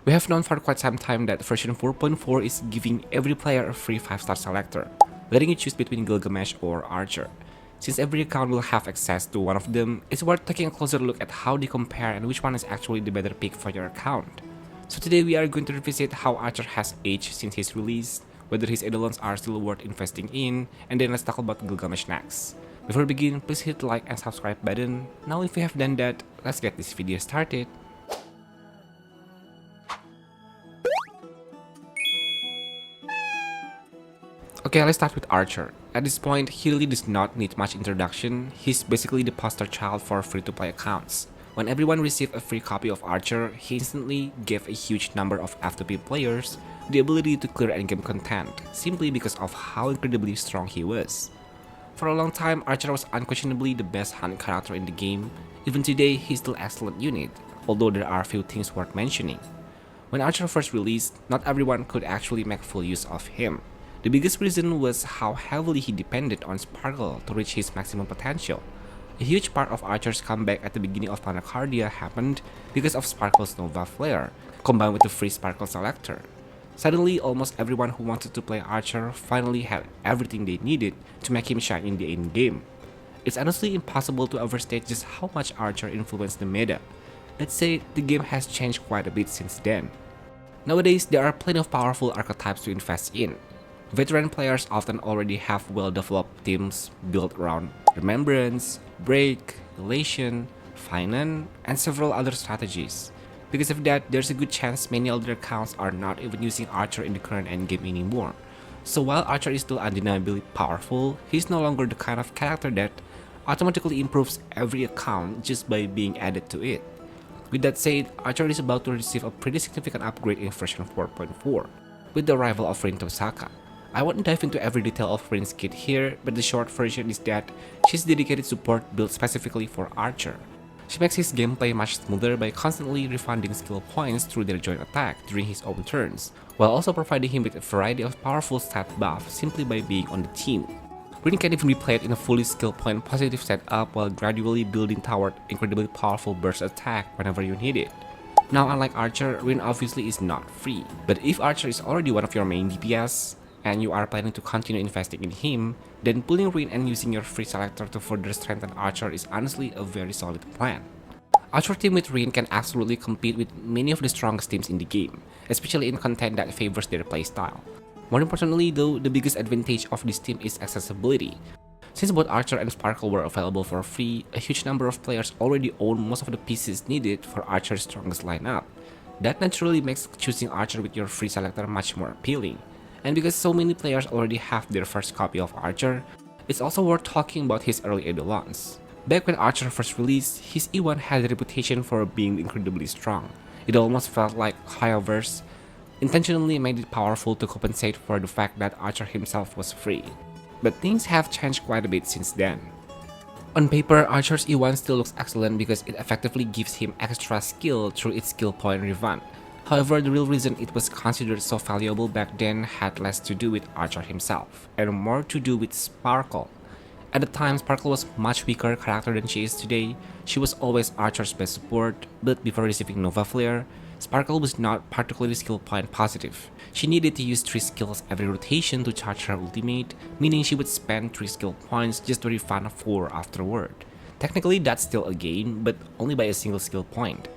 We have known for quite some time that version 4.4 is giving every player a free 5-star selector, letting you choose between Gilgamesh or Archer. Since every account will have access to one of them, it's worth taking a closer look at how they compare and which one is actually the better pick for your account. So today we are going to revisit how Archer has aged since his release, whether his eidolons are still worth investing in, and then let's talk about Gilgamesh next. Before we begin, please hit the like and subscribe button. Now if you have done that, let's get this video started. Okay, let's start with Archer. At this point, he really does not need much introduction. He's basically the poster child for free-to-play accounts. When everyone received a free copy of Archer, he instantly gave a huge number of F2P players the ability to clear endgame content, simply because of how incredibly strong he was. For a long time, Archer was unquestionably the best hunt character in the game. Even today, he's still an excellent unit, although there are a few things worth mentioning. When Archer first released, not everyone could actually make full use of him. The biggest reason was how heavily he depended on Sparkle to reach his maximum potential. A huge part of Archer's comeback at the beginning of Panacardia happened because of Sparkle's Nova Flare, combined with the free Sparkle selector. Suddenly, almost everyone who wanted to play Archer finally had everything they needed to make him shine in the endgame. It's honestly impossible to overstate just how much Archer influenced the meta. Let's say the game has changed quite a bit since then. Nowadays, there are plenty of powerful archetypes to invest in. Veteran players often already have well-developed teams built around Remembrance, Break, Elation, Finance, and several other strategies. Because of that, there's a good chance many other accounts are not even using Archer in the current endgame anymore. So while Archer is still undeniably powerful, he's no longer the kind of character that automatically improves every account just by being added to it. With that said, Archer is about to receive a pretty significant upgrade in version 4.4, with the arrival of Rin Tosaka. I won't dive into every detail of Rin's kit here, but the short version is that she's dedicated support built specifically for Archer. She makes his gameplay much smoother by constantly refunding skill points through their joint attack during his own turns, while also providing him with a variety of powerful stat buffs simply by being on the team. Rin can even be played in a fully skill point positive setup while gradually building toward incredibly powerful burst attack whenever you need it. Now, unlike Archer, Rin obviously is not free, but if Archer is already one of your main DPS, and you are planning to continue investing in him, then pulling Rin and using your free selector to further strengthen Archer is honestly a very solid plan. Archer team with Rin can absolutely compete with many of the strongest teams in the game, especially in content that favors their playstyle. More importantly though, the biggest advantage of this team is accessibility. Since both Archer and Sparkle were available for free, a huge number of players already own most of the pieces needed for Archer's strongest lineup. That naturally makes choosing Archer with your free selector much more appealing. And because so many players already have their first copy of Archer, it's also worth talking about his early eidolons. Back when Archer first released, his E1 had a reputation for being incredibly strong. It almost felt like Hoyoverse intentionally made it powerful to compensate for the fact that Archer himself was free. But things have changed quite a bit since then. On paper, Archer's E1 still looks excellent because it effectively gives him extra skill through its skill point revamp. However, the real reason it was considered so valuable back then had less to do with Archer himself, and more to do with Sparkle. At the time, Sparkle was a much weaker character than she is today. She was always Archer's best support, but before receiving Nova Flare, Sparkle was not particularly skill point positive. She needed to use 3 skills every rotation to charge her ultimate, meaning she would spend 3 skill points just to refund 4 afterward. Technically, that's still a gain, but only by a single skill point.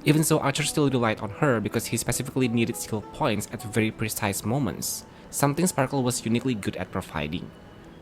Even so, Archer still relied on her because he specifically needed skill points at very precise moments, something Sparkle was uniquely good at providing.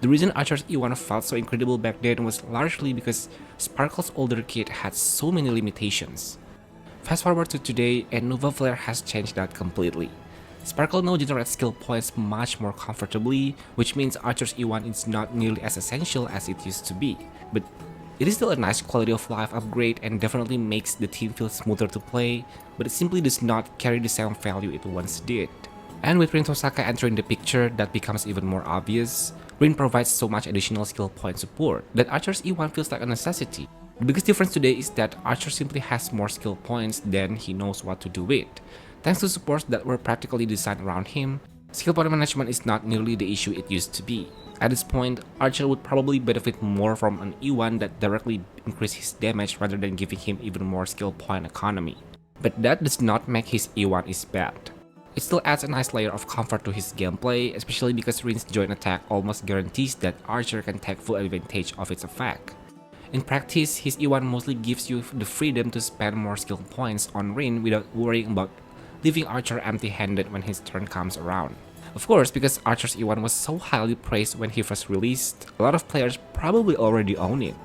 The reason Archer's E1 felt so incredible back then was largely because Sparkle's older kit had so many limitations. Fast forward to today, and Nova Flare has changed that completely. Sparkle now generates skill points much more comfortably, which means Archer's E1 is not nearly as essential as it used to be, but it is still a nice quality of life upgrade and definitely makes the team feel smoother to play, but it simply does not carry the same value it once did. And with Rin Tosaka entering the picture, that becomes even more obvious. Rin provides so much additional skill point support that Archer's E1 feels like a necessity. The biggest difference today is that Archer simply has more skill points than he knows what to do with. Thanks to supports that were practically designed around him, skill point management is not nearly the issue it used to be. At this point, Archer would probably benefit more from an E1 that directly increases his damage rather than giving him even more skill point economy. But that does not make his E1 is bad. It still adds a nice layer of comfort to his gameplay, especially because Rin's joint attack almost guarantees that Archer can take full advantage of its effect. In practice, his E1 mostly gives you the freedom to spend more skill points on Rin without worrying about leaving Archer empty-handed when his turn comes around. Of course, because Archer's E1 was so highly praised when he first released, a lot of players probably already own it.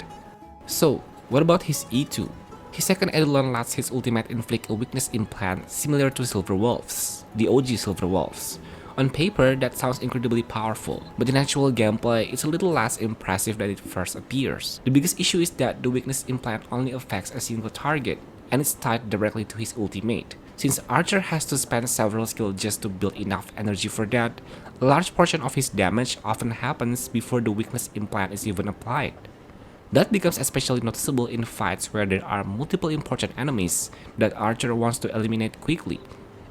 So, what about his E2? His second eidolon lets his ultimate inflict a weakness implant similar to Silver Wolves, the OG Silver Wolves. On paper, that sounds incredibly powerful, but in actual gameplay, it's a little less impressive than it first appears. The biggest issue is that the weakness implant only affects a single target, and it's tied directly to his ultimate. Since Archer has to spend several skills just to build enough energy for that, a large portion of his damage often happens before the weakness implant is even applied. That becomes especially noticeable in fights where there are multiple important enemies that Archer wants to eliminate quickly.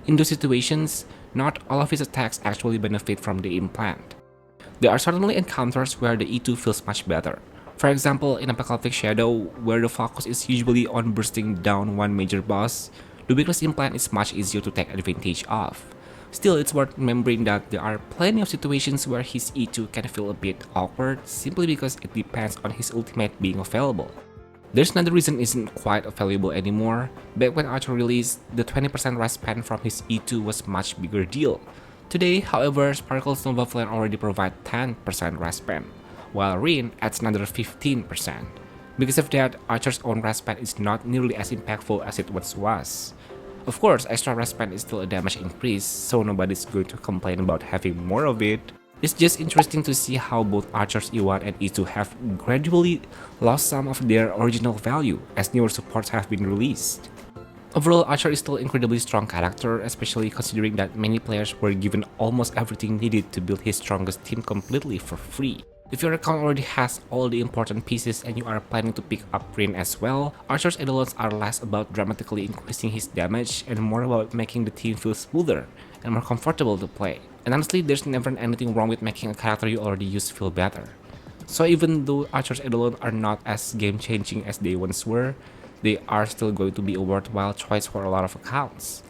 In those situations, not all of his attacks actually benefit from the implant. There are certainly encounters where the E2 feels much better. For example, in Apocalyptic Shadow, where the focus is usually on bursting down one major boss, the weakness implant is much easier to take advantage of. Still, it's worth remembering that there are plenty of situations where his E2 can feel a bit awkward simply because it depends on his ultimate being available. There's another reason it isn't quite available anymore. Back when Archer released, the 20% res span from his E2 was much bigger deal. Today, however, Sparkle's Nova Flare already provide 10% res span, while Rin adds another 15%. Because of that, Archer's own res span is not nearly as impactful as it once was. Of course, extra res span is still a damage increase, so nobody's going to complain about having more of it. It's just interesting to see how both Archer's E1 and E2 have gradually lost some of their original value as newer supports have been released. Overall, Archer is still an incredibly strong character, especially considering that many players were given almost everything needed to build his strongest team completely for free. If your account already has all the important pieces and you are planning to pick up Rin as well, Archer's eidolons are less about dramatically increasing his damage and more about making the team feel smoother and more comfortable to play. And honestly, there's never anything wrong with making a character you already use feel better. So even though Archer's eidolons are not as game-changing as they once were, they are still going to be a worthwhile choice for a lot of accounts.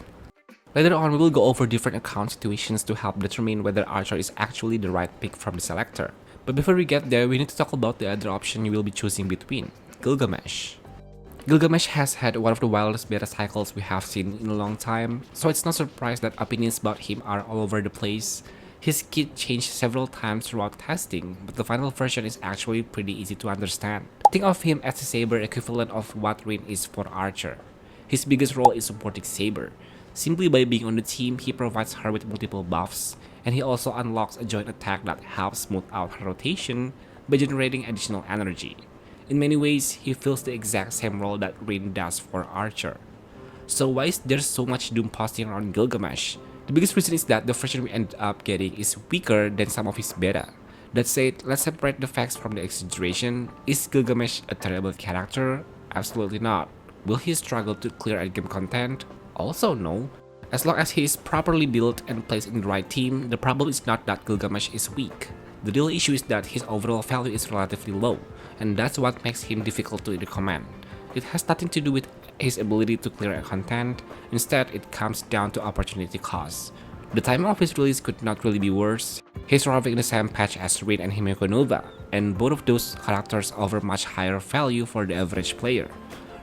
Later on, we will go over different account situations to help determine whether Archer is actually the right pick from the selector. But before we get there, we need to talk about the other option you will be choosing between, Gilgamesh. Gilgamesh has had one of the wildest beta cycles we have seen in a long time, so it's not surprised that opinions about him are all over the place. His kit changed several times throughout testing, but the final version is actually pretty easy to understand. Think of him as the Saber equivalent of what Rin is for Archer. His biggest role is supporting Saber. Simply by being on the team, he provides her with multiple buffs, and he also unlocks a joint attack that helps smooth out her rotation by generating additional energy. In many ways, he fills the exact same role that Rin does for Archer. So why is there so much doom posting around Gilgamesh? The biggest reason is that the version we ended up getting is weaker than some of his beta. That said, let's separate the facts from the exaggeration. Is Gilgamesh a terrible character? Absolutely not. Will he struggle to clear endgame content? Also no. As long as he is properly built and placed in the right team, the problem is not that Gilgamesh is weak. The real issue is that his overall value is relatively low, and that's what makes him difficult to recommend. It has nothing to do with his ability to clear content, instead it comes down to opportunity cost. The timing of his release could not really be worse. He's arriving in the same patch as Rin and Himeko Nova, and both of those characters offer much higher value for the average player.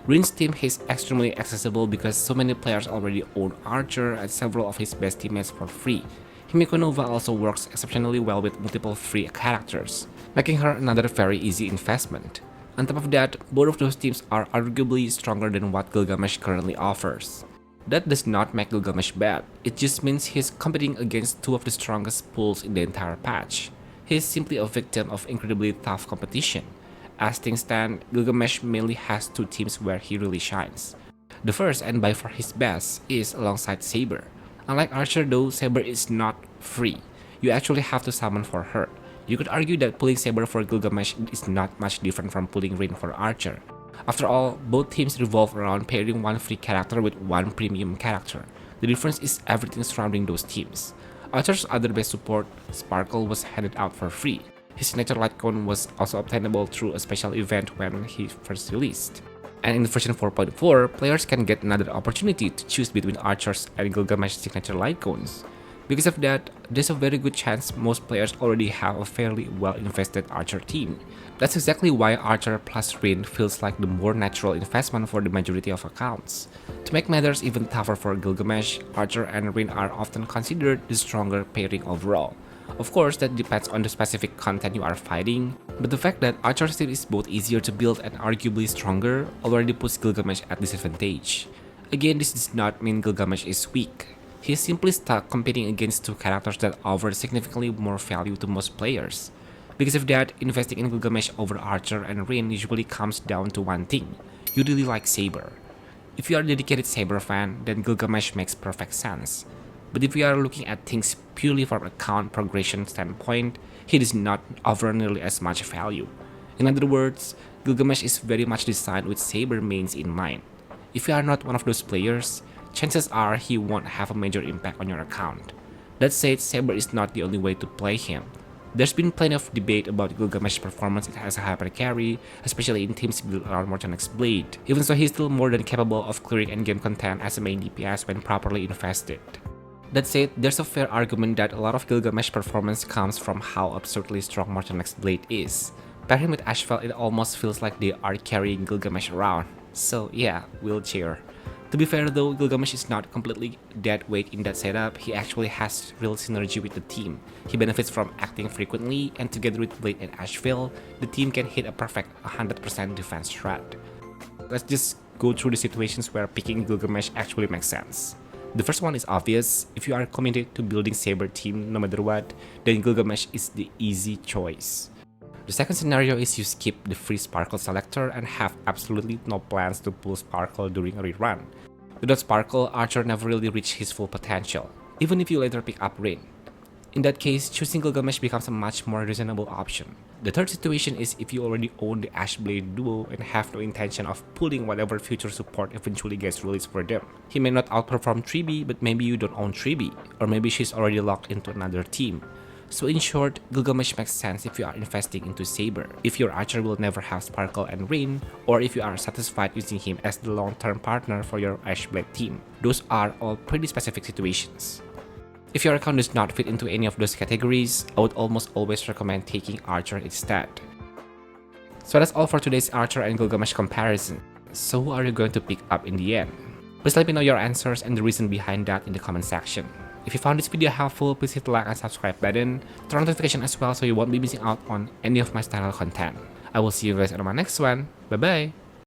Rin's team is extremely accessible because so many players already own Archer and several of his best teammates for free. Himeko Nova also works exceptionally well with multiple free characters, making her another very easy investment. On top of that, both of those teams are arguably stronger than what Gilgamesh currently offers. That does not make Gilgamesh bad, it just means he's competing against two of the strongest pools in the entire patch. He's simply a victim of incredibly tough competition. As things stand, Gilgamesh mainly has two teams where he really shines. The first, and by far his best, is alongside Saber. Unlike Archer though, Saber is not free. You actually have to summon for her. You could argue that pulling Saber for Gilgamesh is not much different from pulling Rin for Archer. After all, both teams revolve around pairing one free character with one premium character. The difference is everything surrounding those teams. Archer's other best support, Sparkle, was handed out for free. His signature light cone was also obtainable through a special event when he first released. And in version 4.4, players can get another opportunity to choose between archers and Gilgamesh signature light cones. Because of that, there's a very good chance most players already have a fairly well-invested archer team. That's exactly why archer plus Rin feels like the more natural investment for the majority of accounts. To make matters even tougher for Gilgamesh, archer and Rin are often considered the stronger pairing overall. Of course, that depends on the specific content you are fighting, but the fact that Archer's team is both easier to build and arguably stronger already puts Gilgamesh at disadvantage. Again, this does not mean Gilgamesh is weak. He is simply stuck competing against two characters that offer significantly more value to most players. Because of that, investing in Gilgamesh over Archer and Rin usually comes down to one thing: you really like Saber. If you are a dedicated Saber fan, then Gilgamesh makes perfect sense. But if we are looking at things purely from a count progression standpoint, he does not offer nearly as much value. In other words, Gilgamesh is very much designed with Saber mains in mind. If you are not one of those players, chances are he won't have a major impact on your account. That said, Saber is not the only way to play him. There's been plenty of debate about Gilgamesh's performance as a hyper carry, especially in teams built around Mortonek's blade. Even so, he's still more than capable of clearing endgame content as a main DPS when properly invested. That said, there's a fair argument that a lot of Gilgamesh's performance comes from how absurdly strong Mortonek's blade is. Pair him with Ashfell, it almost feels like they are carrying Gilgamesh around. So yeah, we'll cheer. To be fair though, Gilgamesh is not completely dead weight in that setup. He actually has real synergy with the team. He benefits from acting frequently, and together with Blade and Ashville, the team can hit a perfect 100% defense strat. Let's just go through the situations where picking Gilgamesh actually makes sense. The first one is obvious. If you are committed to building Saber team no matter what, then Gilgamesh is the easy choice. The second scenario is you skip the free Sparkle selector and have absolutely no plans to pull Sparkle during a rerun. Without Sparkle, Archer never really reached his full potential, even if you later pick up Rain. In that case, choosing Gilgamesh becomes a much more reasonable option. The third situation is if you already own the Ashblade duo and have no intention of pulling whatever future support eventually gets released for them. He may not outperform 3B, but maybe you don't own 3B, or maybe she's already locked into another team. So in short, Gilgamesh makes sense if you are investing into Saber, if your Archer will never have Sparkle and Rain, or if you are satisfied using him as the long-term partner for your Ashblade team. Those are all pretty specific situations. If your account does not fit into any of those categories, I would almost always recommend taking Archer instead. So that's all for today's Archer and Gilgamesh comparison. So who are you going to pick up in the end? Please let me know your answers and the reason behind that in the comment section. If you found this video helpful, please hit the like and subscribe button, turn on notification as well so you won't be missing out on any of my style content. I will see you guys on my next one. Bye bye!